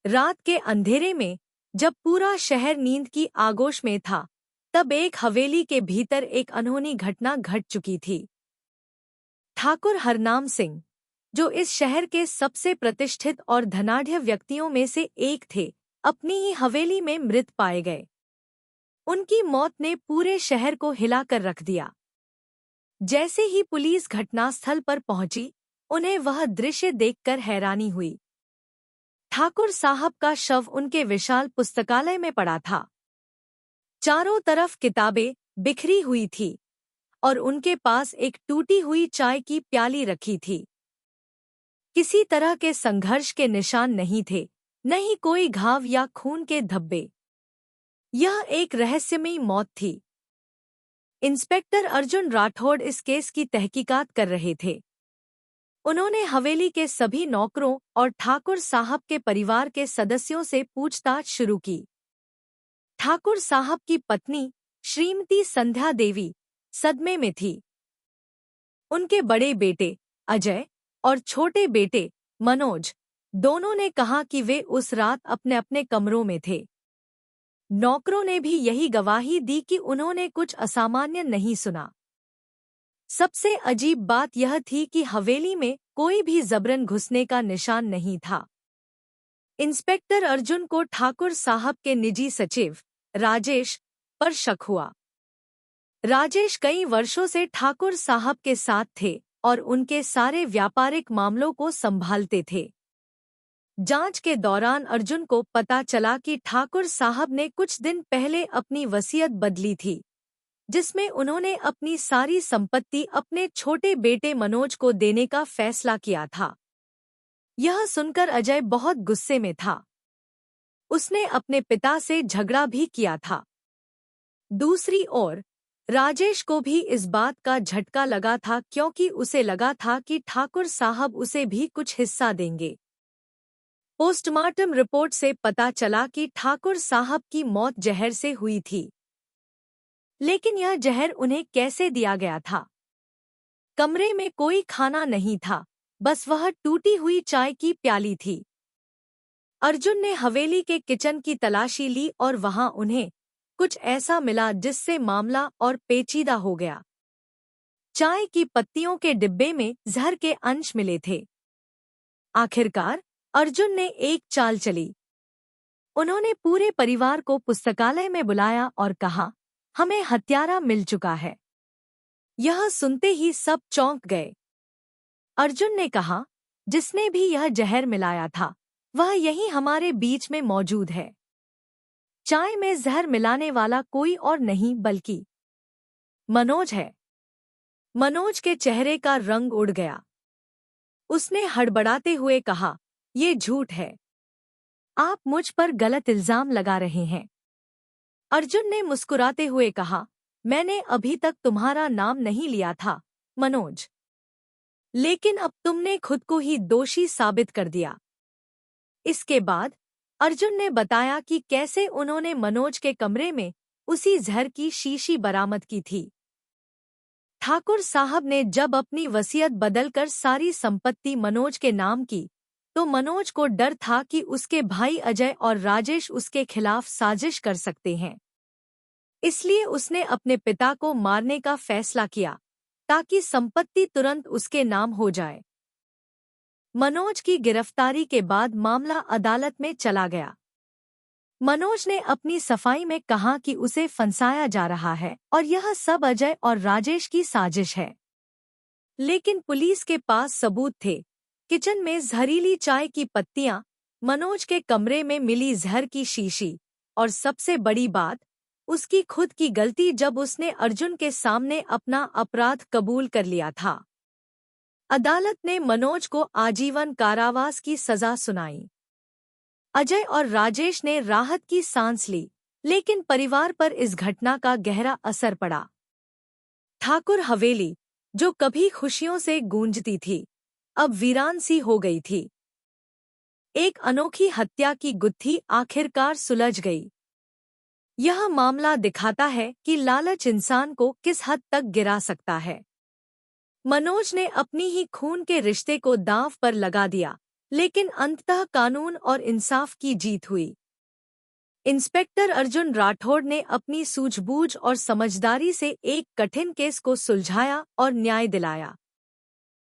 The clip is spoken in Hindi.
रात के अंधेरे में जब पूरा शहर नींद की आगोश में था, तब एक हवेली के भीतर एक अनहोनी घटना घट चुकी थी। ठाकुर हरनाम सिंह, जो इस शहर के सबसे प्रतिष्ठित और धनाढ्य व्यक्तियों में से एक थे, अपनी ही हवेली में मृत पाए गए। उनकी मौत ने पूरे शहर को हिलाकर रख दिया। जैसे ही पुलिस घटनास्थल पर पहुंची, उन्हें वह दृश्य देखकर हैरानी हुई। ठाकुर साहब का शव उनके विशाल पुस्तकालय में पड़ा था। चारों तरफ किताबें बिखरी हुई थी और उनके पास एक टूटी हुई चाय की प्याली रखी थी। किसी तरह के संघर्ष के निशान नहीं थे, न ही कोई घाव या खून के धब्बे। यह एक रहस्यमयी मौत थी। इंस्पेक्टर अर्जुन राठौड़ इस केस की तहकीकात कर रहे थे। उन्होंने हवेली के सभी नौकरों और ठाकुर साहब के परिवार के सदस्यों से पूछताछ शुरू की। ठाकुर साहब की पत्नी श्रीमती संध्या देवी सदमे में थी। उनके बड़े बेटे अजय और छोटे बेटे मनोज दोनों ने कहा कि वे उस रात अपने अपने कमरों में थे। नौकरों ने भी यही गवाही दी कि उन्होंने कुछ असामान्य नहीं सुना। सबसे अजीब बात यह थी कि हवेली में कोई भी जबरन घुसने का निशान नहीं था। इंस्पेक्टर अर्जुन को ठाकुर साहब के निजी सचिव राजेश पर शक हुआ। राजेश कई वर्षों से ठाकुर साहब के साथ थे और उनके सारे व्यापारिक मामलों को संभालते थे। जांच के दौरान अर्जुन को पता चला कि ठाकुर साहब ने कुछ दिन पहले अपनी वसीयत बदली थी, जिसमें उन्होंने अपनी सारी संपत्ति अपने छोटे बेटे मनोज को देने का फैसला किया था। यह सुनकर अजय बहुत गुस्से में था। उसने अपने पिता से झगड़ा भी किया था। दूसरी ओर राजेश को भी इस बात का झटका लगा था, क्योंकि उसे लगा था कि ठाकुर साहब उसे भी कुछ हिस्सा देंगे। पोस्टमार्टम रिपोर्ट से पता चला कि ठाकुर साहब की मौत जहर से हुई थी। लेकिन यह जहर उन्हें कैसे दिया गया था? कमरे में कोई खाना नहीं था, बस वह टूटी हुई चाय की प्याली थी। अर्जुन ने हवेली के किचन की तलाशी ली और वहां उन्हें कुछ ऐसा मिला जिससे मामला और पेचीदा हो गया। चाय की पत्तियों के डिब्बे में जहर के अंश मिले थे। आखिरकार अर्जुन ने एक चाल चली। उन्होंने पूरे परिवार को पुस्तकालय में बुलाया और कहा, हमें हत्यारा मिल चुका है। यह सुनते ही सब चौंक गए। अर्जुन ने कहा, जिसने भी यह जहर मिलाया था, वह यहीं हमारे बीच में मौजूद है। चाय में जहर मिलाने वाला कोई और नहीं बल्कि मनोज है। मनोज के चेहरे का रंग उड़ गया। उसने हड़बड़ाते हुए कहा, ये झूठ है। आप मुझ पर गलत इल्जाम लगा रहे हैं। अर्जुन ने मुस्कुराते हुए कहा, मैंने अभी तक तुम्हारा नाम नहीं लिया था, मनोज। लेकिन अब तुमने खुद को ही दोषी साबित कर दिया। इसके बाद अर्जुन ने बताया कि कैसे उन्होंने मनोज के कमरे में उसी जहर की शीशी बरामद की थी। ठाकुर साहब ने जब अपनी वसीयत बदलकर सारी संपत्ति मनोज के नाम की, तो मनोज को डर था कि उसके भाई अजय और राजेश उसके खिलाफ साजिश कर सकते हैं। इसलिए उसने अपने पिता को मारने का फैसला किया, ताकि संपत्ति तुरंत उसके नाम हो जाए। मनोज की गिरफ्तारी के बाद मामला अदालत में चला गया। मनोज ने अपनी सफाई में कहा कि उसे फंसाया जा रहा है और यह सब अजय और राजेश की साजिश है। लेकिन पुलिस के पास सबूत थे। किचन में जहरीली चाय की पत्तियां, मनोज के कमरे में मिली जहर की शीशी और सबसे बड़ी बात, उसकी खुद की गलती जब उसने अर्जुन के सामने अपना अपराध कबूल कर लिया था। अदालत ने मनोज को आजीवन कारावास की सजा सुनाई। अजय और राजेश ने राहत की सांस ली, लेकिन परिवार पर इस घटना का गहरा असर पड़ा। ठाकुर हवेली, जो कभी खुशियों से गूंजती थी, अब वीरान सी हो गई थी। एक अनोखी हत्या की गुत्थी आखिरकार सुलझ गई। यह मामला दिखाता है कि लालच इंसान को किस हद तक गिरा सकता है। मनोज ने अपनी ही खून के रिश्ते को दांव पर लगा दिया, लेकिन अंततः कानून और इंसाफ की जीत हुई। इंस्पेक्टर अर्जुन राठौड़ ने अपनी सूझबूझ और समझदारी से एक कठिन केस को सुलझाया और न्याय दिलाया।